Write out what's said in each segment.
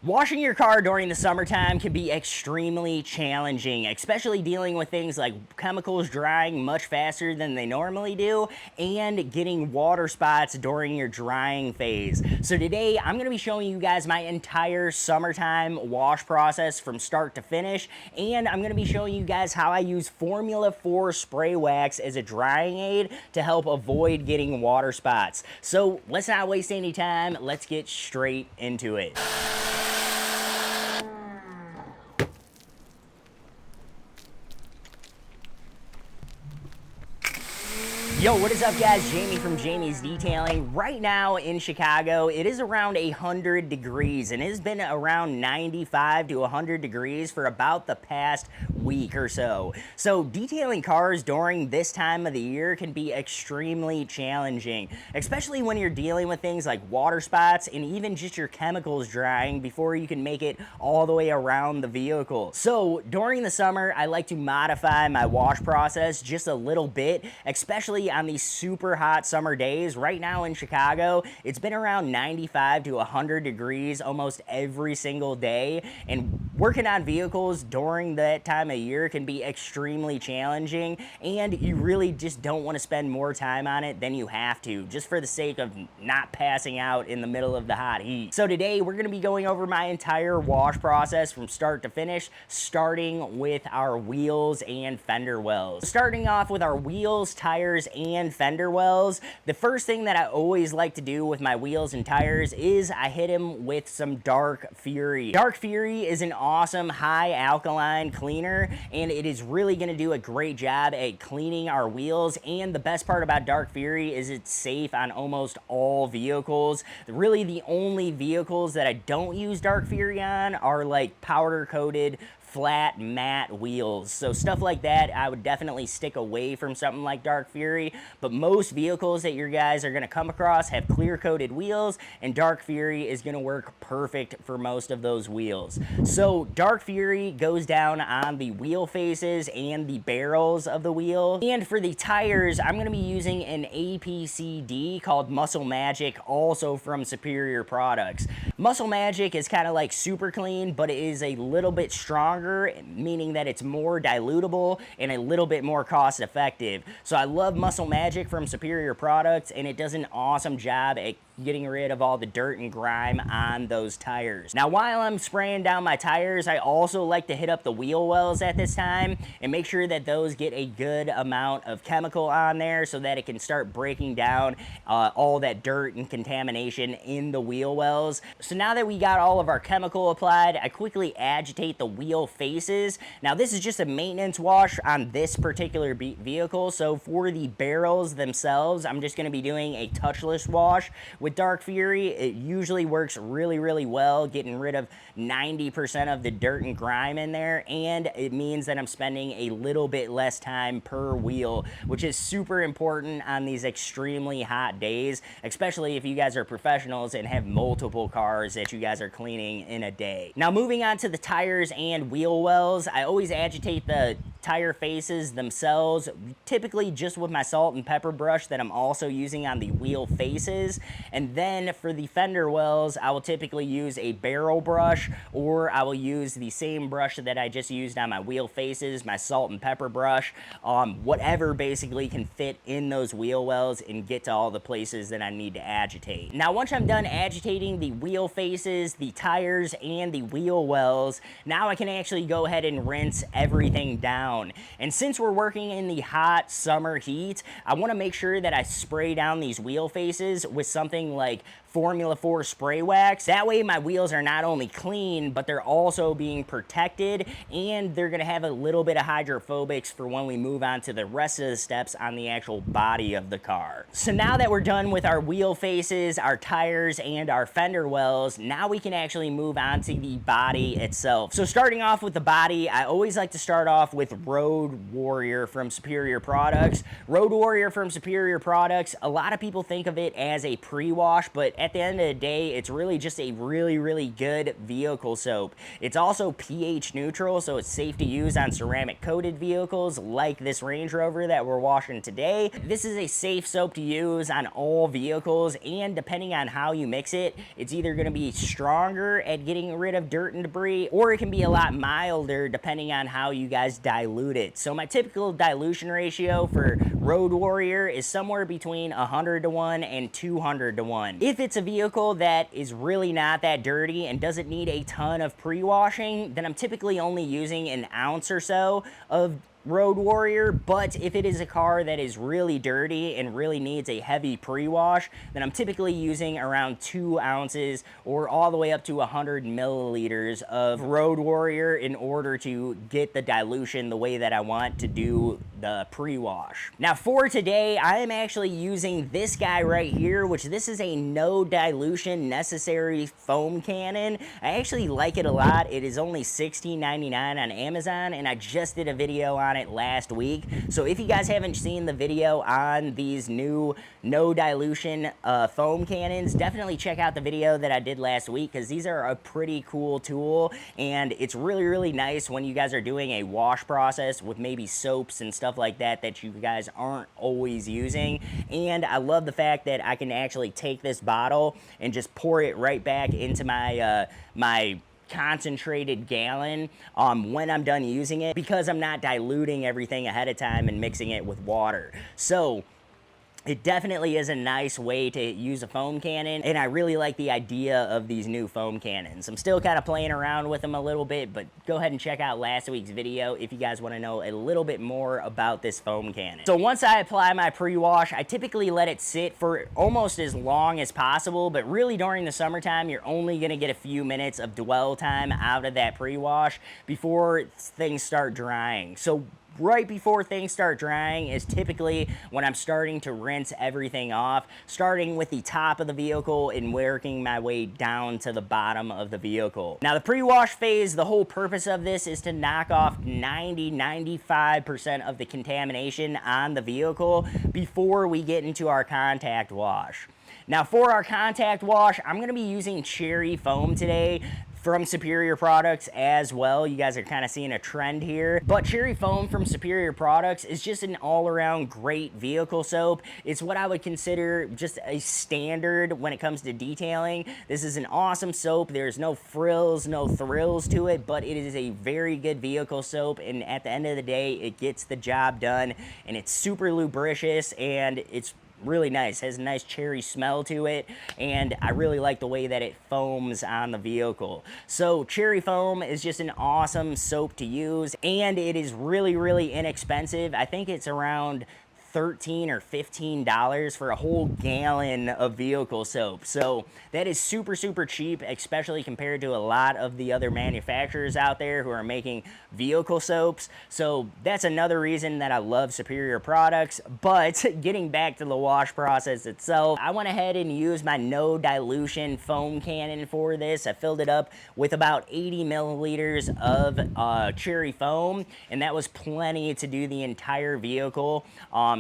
Washing your car during the summertime can be extremely challenging, especially dealing with things like chemicals drying much faster than they normally do and getting water spots during your drying phase. So today I'm going to be showing you guys my entire summertime wash process from start to finish, and I'm going to be showing you guys how I use Formula 4 spray wax as a drying aid to help avoid getting water spots. So let's not waste any time, let's get straight into it. Yo, what is up guys? Jamie from Jamie's Detailing. Right now in Chicago, it is around 100 degrees and it has been around 95 to 100 degrees for about the past week or so. So detailing cars during this time of the year can be extremely challenging, especially when you're dealing with things like water spots and even just your chemicals drying before you can make it all the way around the vehicle. So during the summer, I like to modify my wash process just a little bit, especially on these super hot summer days. Right now in Chicago, it's been around 95 to 100 degrees almost every single day, and working on vehicles during that time of year can be extremely challenging, and you really just don't want to spend more time on it than you have to, just for the sake of not passing out in the middle of the hot heat. So today we're going to be going over my entire wash process from start to finish, starting with our wheels and fender wells. Starting off with our wheels, tires, and fender wells, the first thing that I always like to do with my wheels and tires is I hit them with some Dark Fury. Dark Fury is an awesome high alkaline cleaner, and it is really going to do a great job at cleaning our wheels. And the best part about Dark Fury is it's safe on almost all vehicles. Really the only vehicles that I don't use Dark Fury on are like powder coated flat matte wheels. So stuff like that, I would definitely stick away from something like Dark Fury, but most vehicles that your guys are going to come across have clear coated wheels, and Dark Fury is going to work perfect for most of those wheels. So Dark Fury goes down on the wheel faces and the barrels of the wheel. And for the tires, I'm going to be using an APCD called Muscle Magic, also from Superior Products. Muscle Magic is kind of like super clean, but it is a little bit stronger, meaning that it's more dilutable and a little bit more cost effective. So I love Muscle Magic from Superior Products, and it does an awesome job at getting rid of all the dirt and grime on those tires. Now while I'm spraying down my tires, I also like to hit up the wheel wells at this time and make sure that those get a good amount of chemical on there so that it can start breaking down all that dirt and contamination in the wheel wells. So now that we got all of our chemical applied, I quickly agitate the wheel faces. Now this is just a maintenance wash on this particular vehicle, so for the barrels themselves, I'm just going to be doing a touchless wash. With Dark Fury, it usually works really well, getting rid of 90% of the dirt and grime in there, and it means that I'm spending a little bit less time per wheel, which is super important on these extremely hot days, especially if you guys are professionals and have multiple cars that you guys are cleaning in a day. Now moving on to the tires and wheel wells, I always agitate the tire faces themselves, typically just with my salt and pepper brush that I'm also using on the wheel faces. And then for the fender wells, I will typically use a barrel brush, or I will use the same brush that I just used on my wheel faces, my salt and pepper brush, whatever basically can fit in those wheel wells and get to all the places that I need to agitate. Now once I'm done agitating the wheel faces, the tires, and the wheel wells, now I can actually go ahead and rinse everything down. And since we're working in the hot summer heat, I want to make sure that I spray down these wheel faces with something like Formula 4 spray wax. That way my wheels are not only clean, but they're also being protected, and they're going to have a little bit of hydrophobics for when we move on to the rest of the steps on the actual body of the car. So now that we're done with our wheel faces, our tires, and our fender wells, now we can actually move on to the body itself. So starting off with the body, I always like to start off with Road Warrior from Superior Products. Road Warrior from Superior Products, a lot of people think of it as a pre-wash, but at the end of the day, it's really just a really good vehicle soap. It's also pH neutral, so it's safe to use on ceramic coated vehicles like this Range Rover that we're washing today. This is a safe soap to use on all vehicles, and depending on how you mix it, it's either going to be stronger at getting rid of dirt and debris, or it can be a lot milder depending on how you guys dilute it. So my typical dilution ratio for Road Warrior is somewhere between 100 to 1 and 200 to 1. If it's a vehicle that is really not that dirty and doesn't need a ton of pre-washing, then I'm typically only using an ounce or so of Road Warrior. But if it is a car that is really dirty and really needs a heavy pre-wash, then I'm typically using around 2 ounces or all the way up to 100 milliliters of Road Warrior in order to get the dilution the way that I want to do the pre-wash. Now for today, I am actually using this guy right here, which this is a no dilution necessary foam cannon. I actually like it a lot. It is only $16.99 on Amazon, and I just did a video on it last week. So if you guys haven't seen the video on these new no dilution foam cannons, definitely check out the video that I did last week, because these are a pretty cool tool, and it's really nice when you guys are doing a wash process with maybe soaps and stuff like that that you guys aren't always using. And I love the fact that I can actually take this bottle and just pour it right back into my my concentrated gallon when I'm done using it, because I'm not diluting everything ahead of time and mixing it with water. So it definitely is a nice way to use a foam cannon, and I really like the idea of these new foam cannons. I'm still kind of playing around with them a little bit, but go ahead and check out last week's video if you guys want to know a little bit more about this foam cannon. So once I apply my pre-wash, I typically let it sit for almost as long as possible, but really during the summertime, you're only going to get a few minutes of dwell time out of that pre-wash before things start drying. So right before things start drying is typically when I'm starting to rinse everything off, starting with the top of the vehicle and working my way down to the bottom of the vehicle. Now the pre-wash phase, the whole purpose of this is to knock off 95% of the contamination on the vehicle before we get into our contact wash. Now for our contact wash, I'm going to be using cherry foam today from Superior Products as well. You guys are kind of seeing a trend here, but cherry foam from Superior Products is just an all-around great vehicle soap. It's what I would consider just a standard when it comes to detailing. This is an awesome soap. There's no frills, no thrills to it, but it is a very good vehicle soap, and at the end of the day, it gets the job done, and it's super lubricious, and it's really nice. It has a nice cherry smell to it, and I really like the way that it foams on the vehicle. So cherry foam is just an awesome soap to use, and it is really inexpensive. I think it's around $13 or $15 for a whole gallon of vehicle soap. So that is super cheap, especially compared to a lot of the other manufacturers out there who are making vehicle soaps. So that's another reason that I love Superior Products. But getting back to the wash process itself, I went ahead and used my no dilution foam cannon for this. I filled it up with about 80 milliliters of cherry foam, and that was plenty to do the entire vehicle.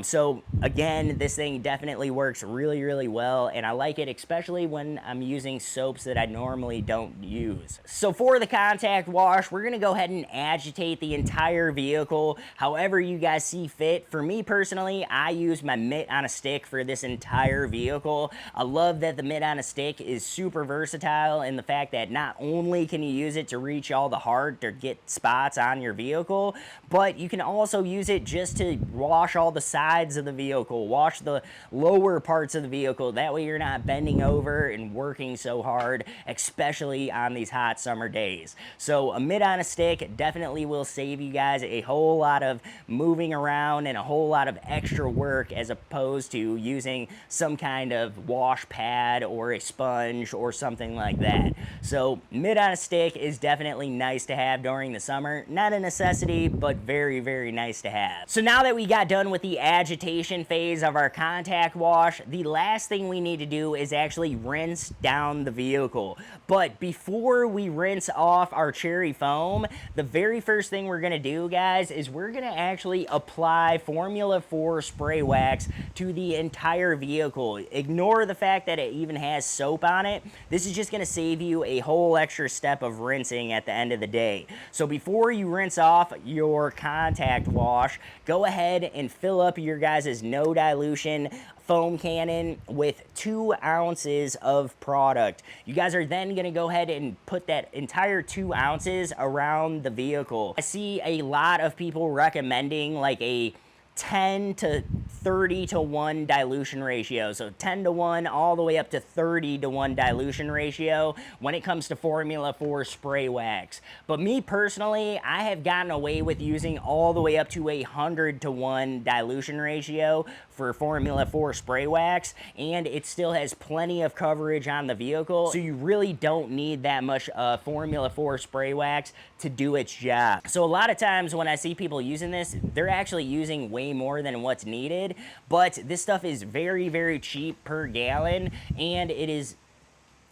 So again, this thing definitely works really well, and I like it especially when I'm using soaps that I normally don't use. So for the contact wash, we're gonna go ahead and agitate the entire vehicle however you guys see fit. For me personally, I use my Mitt on a stick for this entire vehicle. I love that the Mitt on a stick is super versatile in the fact that not only can you use it to reach all the hard to get spots on your vehicle, but you can also use it just to wash all the sides of the vehicle, wash the lower parts of the vehicle. That way you're not bending over and working so hard, especially on these hot summer days. So a Mitt on a stick definitely will save you guys a whole lot of moving around and a whole lot of extra work, as opposed to using some kind of wash pad or a sponge or something like that. So Mitt on a stick is definitely nice to have during the summer. Not a necessity, but very nice to have. So now that we got done with the agitation phase of our contact wash, the last thing we need to do is actually rinse down the vehicle. But before we rinse off our cherry foam, the very first thing we're gonna do, guys, is we're gonna actually apply Formula 4 spray wax to the entire vehicle. Ignore the fact that it even has soap on it. This is just gonna save you a whole extra step of rinsing at the end of the day. So before you rinse off your contact wash, go ahead and fill up your guys' no dilution foam cannon with 2 ounces of product. You guys are then gonna go ahead and put that entire 2 ounces around the vehicle. I see a lot of people recommending like a 10 to 30 to 1 dilution ratio. So 10 to 1 all the way up to 30 to 1 dilution ratio when it comes to Formula 4 spray wax. But me personally, I have gotten away with using all the way up to 100 to 1 dilution ratio for Formula 4 spray wax, and it still has plenty of coverage on the vehicle, so you really don't need that much Formula 4 spray wax to do its job. So a lot of times when I see people using this, they're actually using way more than what's needed, but this stuff is very, very cheap per gallon, and it is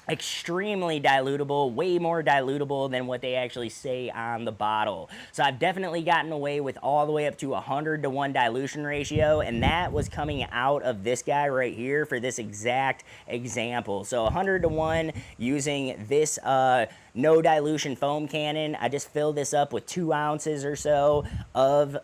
extremely dilutable, way more dilutable than what they actually say on the bottle. So I've definitely gotten away with all the way up to 100 to 1 dilution ratio, and that was coming out of this guy right here for this exact example. So 100 to 1 using this no dilution foam cannon. I just filled this up with 2 ounces or so of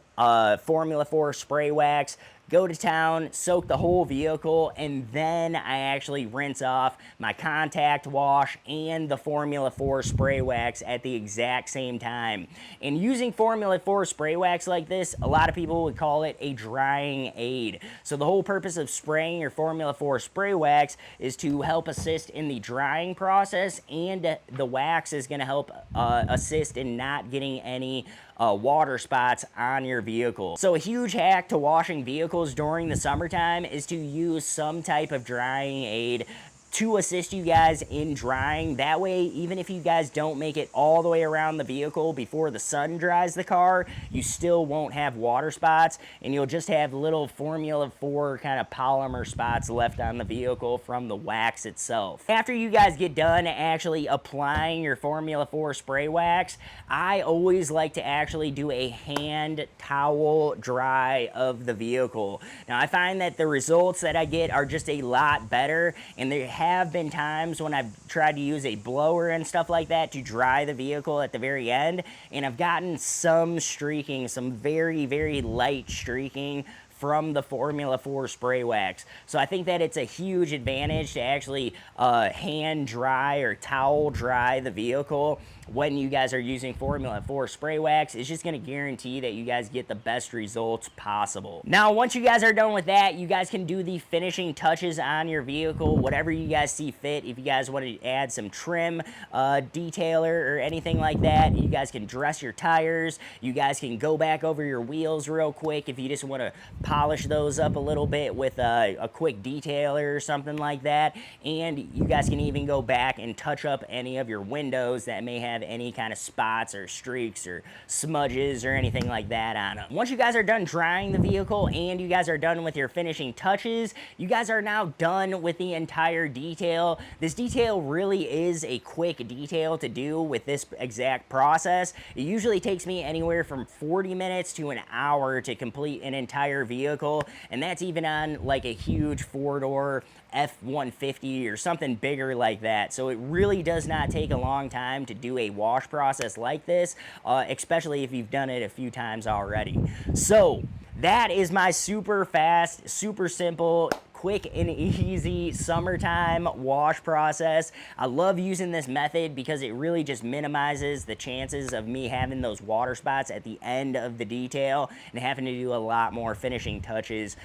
Formula 4 spray wax. Go to town, soak the whole vehicle, and then I actually rinse off my contact wash and the Formula 4 spray wax at the exact same time. And using Formula 4 spray wax like this, a lot of people would call it a drying aid. So the whole purpose of spraying your Formula 4 spray wax is to help assist in the drying process, and the wax is going to help assist in not getting any water spots on your vehicle. So a huge hack to washing vehicles during the summertime is to use some type of drying aid to assist you guys in drying. That way, even if you guys don't make it all the way around the vehicle before the sun dries the car, you still won't have water spots, and you'll just have little Formula 4 kind of polymer spots left on the vehicle from the wax itself. After you guys get done actually applying your Formula 4 spray wax, I always like to actually do a hand towel dry of the vehicle. Now, I find that the results that I get are just a lot better, and there have been times when I've tried to use a blower and stuff like that to dry the vehicle at the very end, and I've gotten some streaking, some very, very light streaking from the Formula 4 spray wax. So I think that it's a huge advantage to actually hand dry or towel dry the vehicle when you guys are using Formula 4 spray wax. It's just going to guarantee that you guys get the best results possible. Now, once you guys are done with that, you guys can do the finishing touches on your vehicle, whatever you guys see fit. If you guys want to add some trim, detailer, or anything like that, you guys can dress your tires. You guys can go back over your wheels real quick if you just want to polish those up a little bit with a quick detailer or something like that. And you guys can even go back and touch up any of your windows that may have any kind of spots or streaks or smudges or anything like that on them. Once you guys are done drying the vehicle and you guys are done with your finishing touches, you guys are now done with the entire detail. This detail really is a quick detail to do with this exact process. It usually takes me anywhere from 40 minutes to an hour to complete an entire vehicle, and that's even on like a huge 4-door F-150 or something bigger like that. So it really does not take a long time to do a wash process like this, especially if you've done it a few times already. So that is my super fast, super simple, quick and easy summertime wash process. I love using this method because it really just minimizes the chances of me having those water spots at the end of the detail and having to do a lot more finishing touches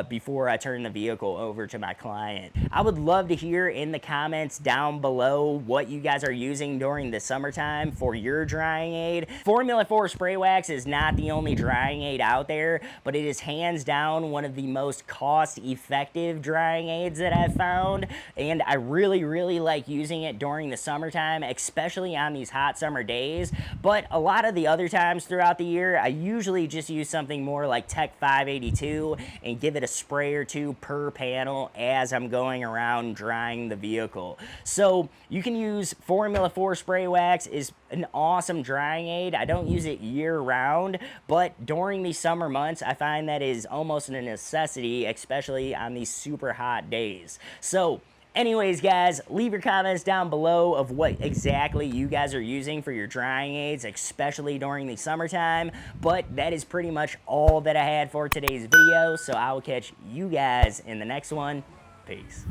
before I turn the vehicle over to my client. I would love to hear in the comments down below what you guys are using during the summertime for your drying aid. Formula 4 spray wax is not the only drying aid out there, but it is hands down one of the most cost-effective effective drying aids that I've found, and I really like using it during the summertime, especially on these hot summer days. But a lot of the other times throughout the year, I usually just use something more like Tech 582 and give it a spray or two per panel as I'm going around drying the vehicle. So you can use Formula 4 spray wax. Is an awesome drying aid. I don't use it year round, but during the summer months, I find that is almost a necessity, especially on these super hot days. So anyways, guys, leave your comments down below of what exactly you guys are using for your drying aids, especially during the summertime. But that is pretty much all that I had for today's video, so I will catch you guys in the next one. Peace.